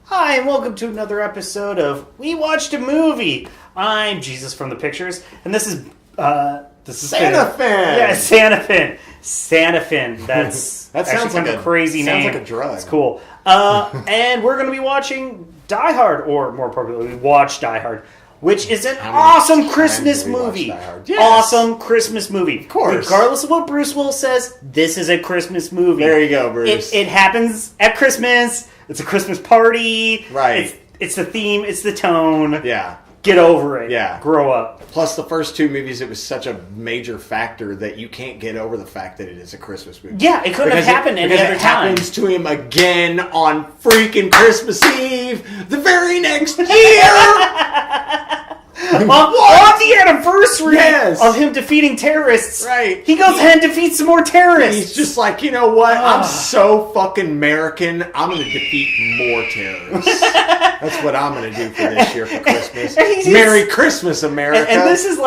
Hi, and welcome to another episode of We Watched a Movie. I'm Jesus from the Pictures, and this is Santa Fin. Yeah, Santa Fin. Santa Fin. That's that actually sounds kind like of a crazy name. Sounds like a drug. It's cool. And we're going to be watching Die Hard, or more appropriately, Watch Die Hard, which is an awesome Christmas movie. Yes. Awesome Christmas movie. Of course. Regardless of what Bruce Willis says, this is a Christmas movie. There you go, Bruce. It happens at Christmas. It's a Christmas party. Right. It's the theme. It's the tone. Yeah. Get over it. Yeah. Grow up. Plus, the first two movies, it was such a major factor that you can't get over the fact that it is a Christmas movie. Yeah, it couldn't have happened any other it time. happens to him again on freaking Christmas Eve, the very next year. On the anniversary Yes. of him defeating terrorists, Right. he goes ahead and defeats some more terrorists. He's just like, you know what? I'm so fucking American. I'm going to defeat more terrorists. That's what I'm going to do for this year for Christmas. Merry Christmas, America. And this is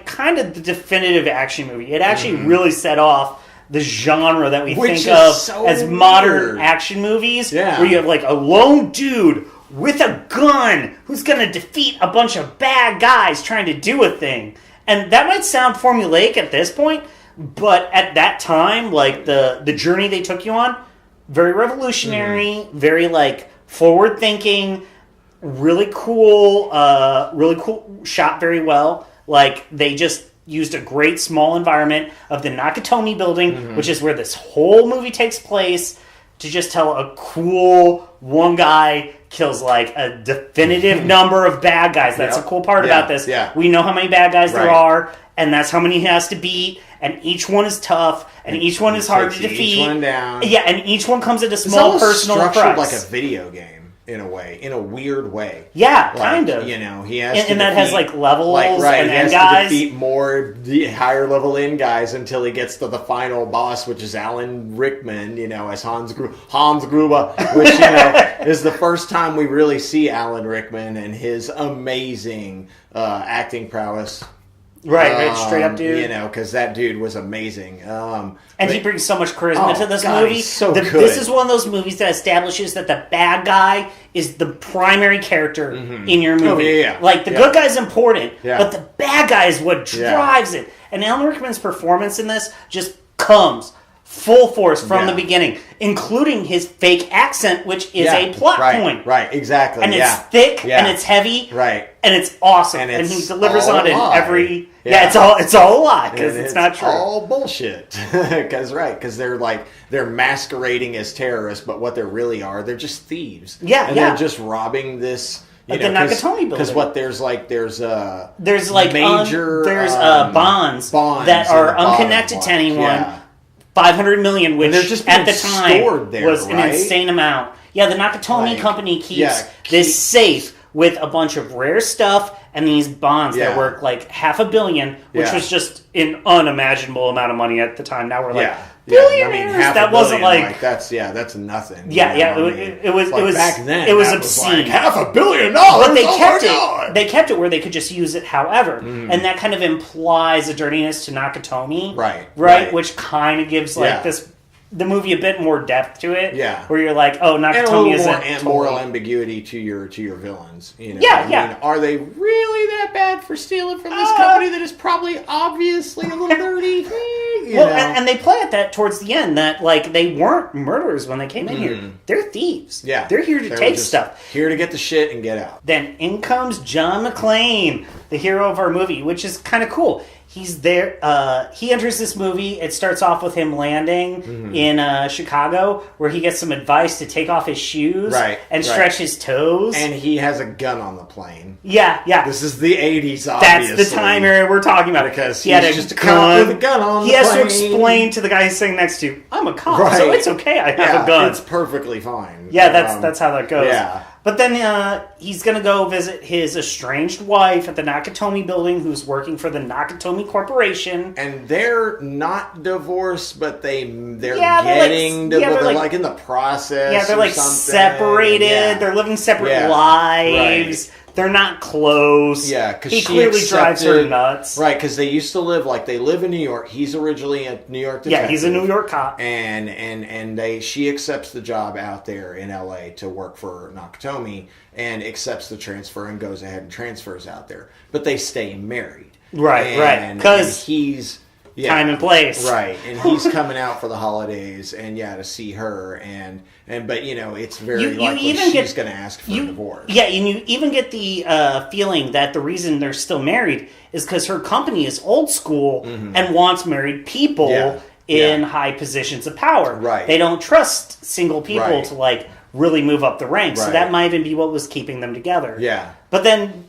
kind of the definitive action movie. It actually really set off the genre that we think of so as modern weird. action movies, Yeah. where you have like a lone dude with a gun who's going to defeat a bunch of bad guys trying to do a thing. And that might sound formulaic at this point, but at that time, like the journey they took you on, very revolutionary, very like forward thinking, really cool, shot very well. Like they just used a great small environment of the Nakatomi building, which is where this whole movie takes place, to just tell a cool one guy kills like a definitive number of bad guys. That's the cool part about this. Yeah. We know how many bad guys there Right. are, and that's how many he has to beat, and each one is tough, and each one is hard to defeat. Each one down. Yeah, and each one comes at a It's small almost personal structured price. like a video game in a way, in a weird way. Yeah, Like, kind of. You know, he has to and that has defeat- like levels and he has guys. to defeat more higher level end guys until he gets to the final boss, which is Alan Rickman, you know, as Hans Gruber, which, you know, is the first time we really see Alan Rickman and his amazing acting prowess. Right, straight up dude. You know, because that dude was amazing. And he brings so much charisma to this God, movie. he's so good. This is one of those movies that establishes that the bad guy is the primary character in your movie. Oh, yeah. Like, the good guy's important, Yeah. but the bad guy is what drives it. And Alan Rickman's performance in this just comes full force from the beginning, including his fake accent, which is a plot point. Right, exactly. And it's thick, and it's heavy, right, and it's awesome, and it's he delivers all on it in a lie. every. Yeah. It's all a lie because it's not true. All bullshit. Because they're masquerading as terrorists, but what they really are, they're just thieves. Yeah, and they're just robbing this. You the know, Nakatomi building. Because there's major bonds that in are the bottom unconnected to line. anyone. Yeah. 500 million, which they're just at the being time stored there, was an right? insane amount. Yeah, the Nakatomi company keeps keep- this safe with a bunch of rare stuff and these bonds that Yeah. work like $500 million, which Yeah. was just an unimaginable amount of money at the time. Now we're like I billionaires. mean, half that a wasn't billion, like that's nothing. Yeah, you yeah, know? it was back then. it was that obscene. Was like $500 million. But they oh kept my it. God. They kept it where they could just use it however, and that kind of implies a dirtiness to Nakatomi, right. Which kind of gives like the movie a bit more depth to it. Yeah. Where you're like, oh, And a Nakatomi little more isn't moral ambiguity to your villains. You know? Yeah, I mean, are they really that bad for stealing from this company that is probably obviously a little dirty? You know? And they play at that towards the end that like they weren't murderers when they came in here. They're thieves. Yeah. They're here to take stuff. Here to get the shit and get out. Then in comes John McClane, the hero of our movie, which is kind of cool. He's there. He enters this movie. It starts off with him landing in Chicago, where he gets some advice to take off his shoes and stretch his toes. And he has a gun on the plane. Yeah. This is the 80s, obviously. That's the time area we're talking about. Because he had just a cop with a gun on the plane. He has to explain to the guy he's sitting next to, I'm a cop, so it's okay I have a gun. It's perfectly fine. Yeah, that's how that goes. Yeah. But then he's going to go visit his estranged wife at the Nakatomi building, who's working for the Nakatomi Corporation. And they're not divorced, but they're getting divorced. They're like in the process. Yeah, they're like separated. Yeah. They're living separate lives. Right. They're not close. Yeah, because he clearly drives her nuts. Right, because they used to live they live in New York. He's originally a New York detective. Yeah, he's a New York cop, and she accepts the job out there in L.A. to work for Nakatomi, and accepts the transfer and goes ahead and transfers out there. But they stay married. Right, because he's. Yeah, time and place. Right. And he's coming out for the holidays and to see her but it's very likely she's going to ask for a divorce. Yeah, and you even get the feeling that the reason they're still married is because her company is old school and wants married people in high positions of power. Right. They don't trust single people to really move up the ranks. Right. So that might even be what was keeping them together. Yeah. But then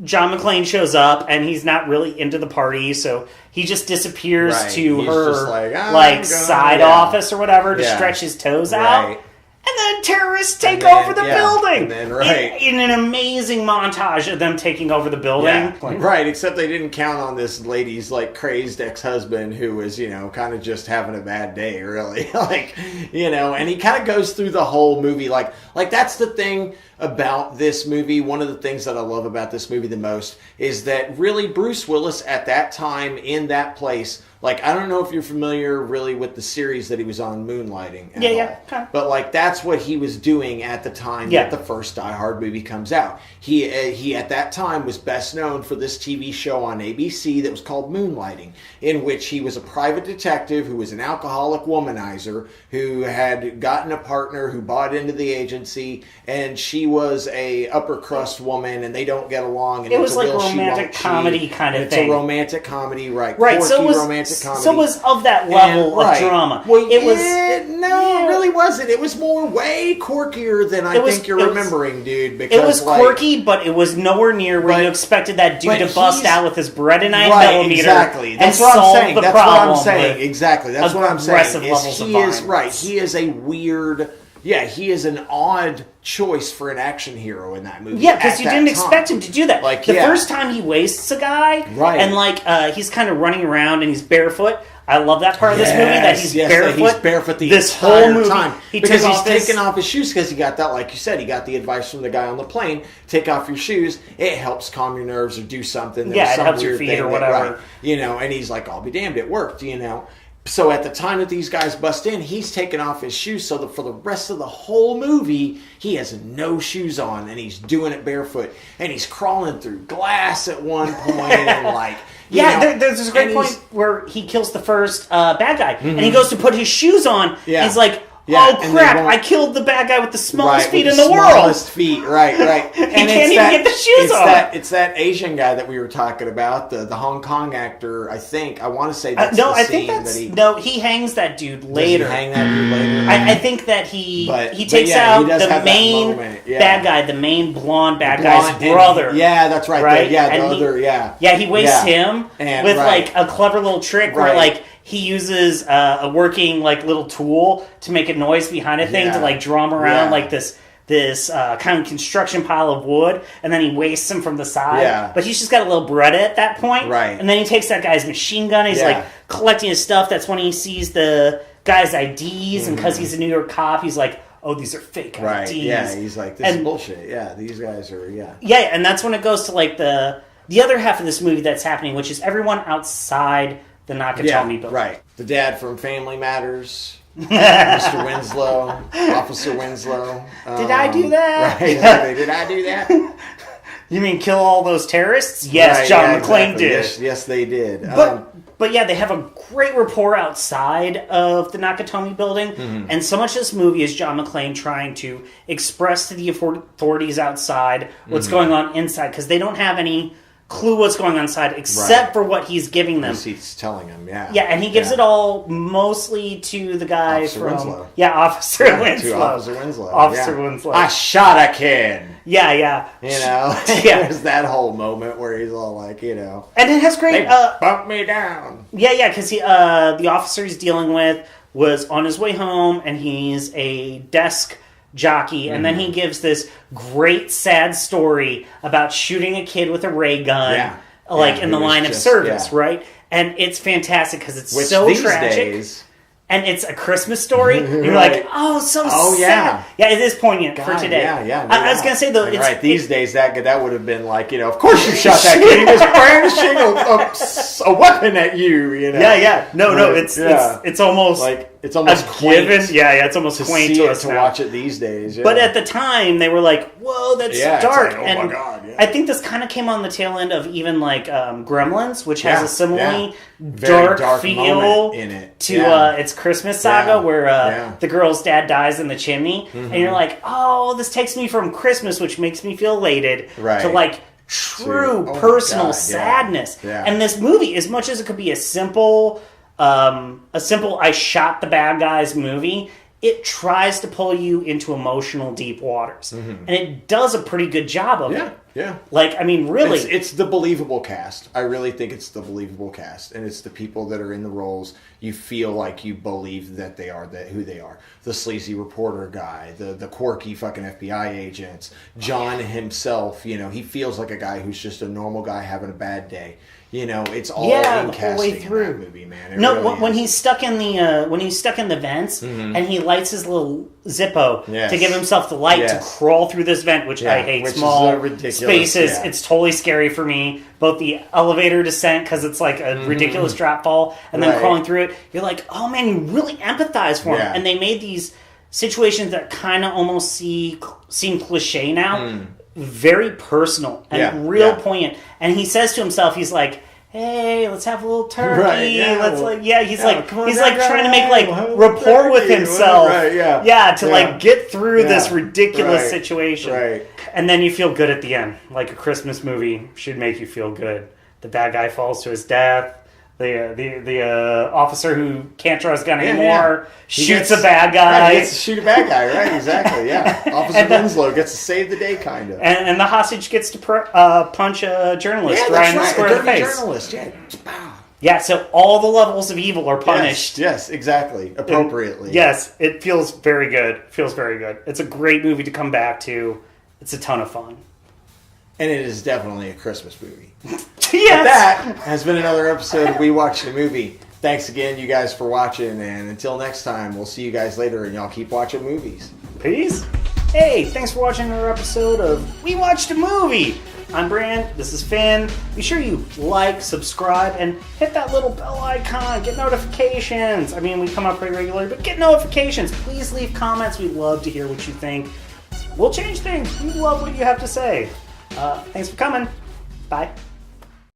John McClane shows up, and he's not really into the party, so he just disappears to her side office or whatever to stretch his toes out. And then terrorists take over the building. And then, in an amazing montage of them taking over the building. Yeah. Right, except they didn't count on this lady's crazed ex-husband who was, kind of just having a bad day, really. And he kind of goes through the whole movie. That's the thing about this movie. One of the things that I love about this movie the most is that really Bruce Willis at that time in that place, I don't know if you're familiar really with the series that he was on, Moonlighting. Okay. But that's what he was doing at the time that the first Die Hard movie comes out. He at that time was best known for this TV show on ABC that was called Moonlighting, in which he was a private detective who was an alcoholic womanizer who had gotten a partner who bought into the agency, and she was a upper crust woman, and they don't get along. And it was like a romantic comedy kind of thing. It's a romantic comedy, right? Right. So it was romantic comedy. So it was of that level of drama. Well, it really wasn't. It was way quirkier than I think you're remembering, dude. Because it was quirky, but it was nowhere near where you expected that dude to bust out with his Beretta 9mm. Exactly. That's what I'm saying. That's what I'm saying. Exactly. That's what I'm saying. He is right. He is a weird. Yeah, he is an odd choice for an action hero in that movie. Yeah, because you didn't expect him to do that. The first time he wastes a guy, and he's kind of running around and he's barefoot. I love that part of this movie, that he's barefoot. He's barefoot this whole movie. Time. Because he's taking off his shoes, because he got that, like you said, he got the advice from the guy on the plane, take off your shoes, it helps calm your nerves or do something. Yeah, it helps your feet or whatever. And he's like, I'll be damned, it worked, So at the time that these guys bust in, he's taking off his shoes, so that for the rest of the whole movie, he has no shoes on, and he's doing it barefoot, and he's crawling through glass at one point, and there's this great point where he kills the first bad guy, and he goes to put his shoes on, and he's like, crap, I killed the bad guy with the smallest feet in the world. Smallest feet, right. He can't even get the shoes on. It's that Asian guy that we were talking about, the Hong Kong actor, I think. I want to say that's the scene that he... No, he hangs that dude later. Does he hang that dude later? I think that he takes out the main bad guy, the main blonde bad guy's brother. Yeah, that's right. Yeah, he wastes him with a clever little trick where he uses a working little tool to make a noise behind a thing to draw him around this kind of construction pile of wood, and then he wastes him from the side. Yeah. But he's just got a little Beretta at that point. Right. And then he takes that guy's machine gun. He's collecting his stuff. That's when he sees the guy's IDs, and because he's a New York cop, he's like, oh, these are fake IDs. Right. Yeah. He's like, this is bullshit. Yeah. These guys are. Yeah. Yeah, and that's when it goes to the other half of this movie that's happening, which is everyone outside the Nakatomi building. Right. The dad from Family Matters. Mr. Winslow, Officer Winslow. Did I do that? Right, exactly. Did I do that? You mean kill all those terrorists? Yes, John McClane did. Yes, they did. But yeah, they have a great rapport outside of the Nakatomi building, and so much of this movie is John McClane trying to express to the authorities outside what's going on inside, because they don't have any clue what's going on inside except for what he's giving them. He's telling them, Yeah, and he gives it all mostly to the guy Officer Winslow. Yeah, Officer Winslow. To Officer Winslow. Officer Winslow. I shot a kid. Yeah. There's that whole moment where he's all like, And it has great... They bumped me down. Yeah, because the officer he's dealing with was on his way home, and he's a desk jockey, and then he gives this great sad story about shooting a kid with a ray gun, in the line of service, right? And it's fantastic because it's so tragic. Days, and it's a Christmas story. And you're like, sad. Yeah, it is poignant for today. I was going to say, though, it's... These days, that would have been like, of course you shot that kid. He was brandishing a weapon at you, No, it's almost... Like, it's almost quaint. It's almost quaint to us to watch it these days. Yeah. But at the time, they were like, whoa, that's dark. Like, my God. Yeah. I think this kind of came on the tail end of even like Gremlins, which has a similarly dark feel in it. To its Christmas saga where the girl's dad dies in the chimney. And you're like, oh, this takes me from Christmas, which makes me feel elated, to like true personal sadness. Yeah. And this movie, as much as it could be a simple I shot the bad guys movie, it tries to pull you into emotional deep waters. And it does a pretty good job of it. Yeah. Like, I mean, really. It's the believable cast. I really think it's the believable cast. And it's the people that are in the roles. You feel like you believe that they are who they are. The sleazy reporter guy, the quirky fucking FBI agents, John himself, he feels like a guy who's just a normal guy having a bad day. It's all in casting in that movie, man. When he's stuck in the vents and he lights his little Zippo to give himself the light to crawl through this vent, which I hate. Small spaces. Yeah. It's totally scary for me. Both the elevator descent, because it's like a ridiculous drop fall, and then crawling through it. You're like, oh man, you really empathize for him. And they made these situations that kind of almost seem cliche now. Very personal and real poignant. And he says to himself, he's like, hey, let's have a little turkey. He's trying to make like rapport with himself. To get through this ridiculous situation. Right. And then you feel good at the end. Like a Christmas movie should make you feel good. The bad guy falls to his death. The officer who can't draw his gun anymore shoots a bad guy. He gets to shoot a bad guy, right? Exactly, yeah. Officer Winslow gets to save the day, kind of. And the hostage gets to punch a journalist right in the square of the face. Journalist, Yeah, so all the levels of evil are punished. Yes, exactly. Appropriately. It feels very good. It's a great movie to come back to. It's a ton of fun. And it is definitely a Christmas movie. Yes! But that has been another episode of We Watched the Movie. Thanks again, you guys, for watching. And until next time, we'll see you guys later. And y'all keep watching movies. Peace. Hey, thanks for watching another episode of We Watched a Movie. I'm Brand. This is Finn. Be sure you like, subscribe, and hit that little bell icon. Get notifications. I mean, we come up pretty regularly, but get notifications. Please leave comments. We'd love to hear what you think. We'll change things. We love what you have to say. Thanks for coming. Bye.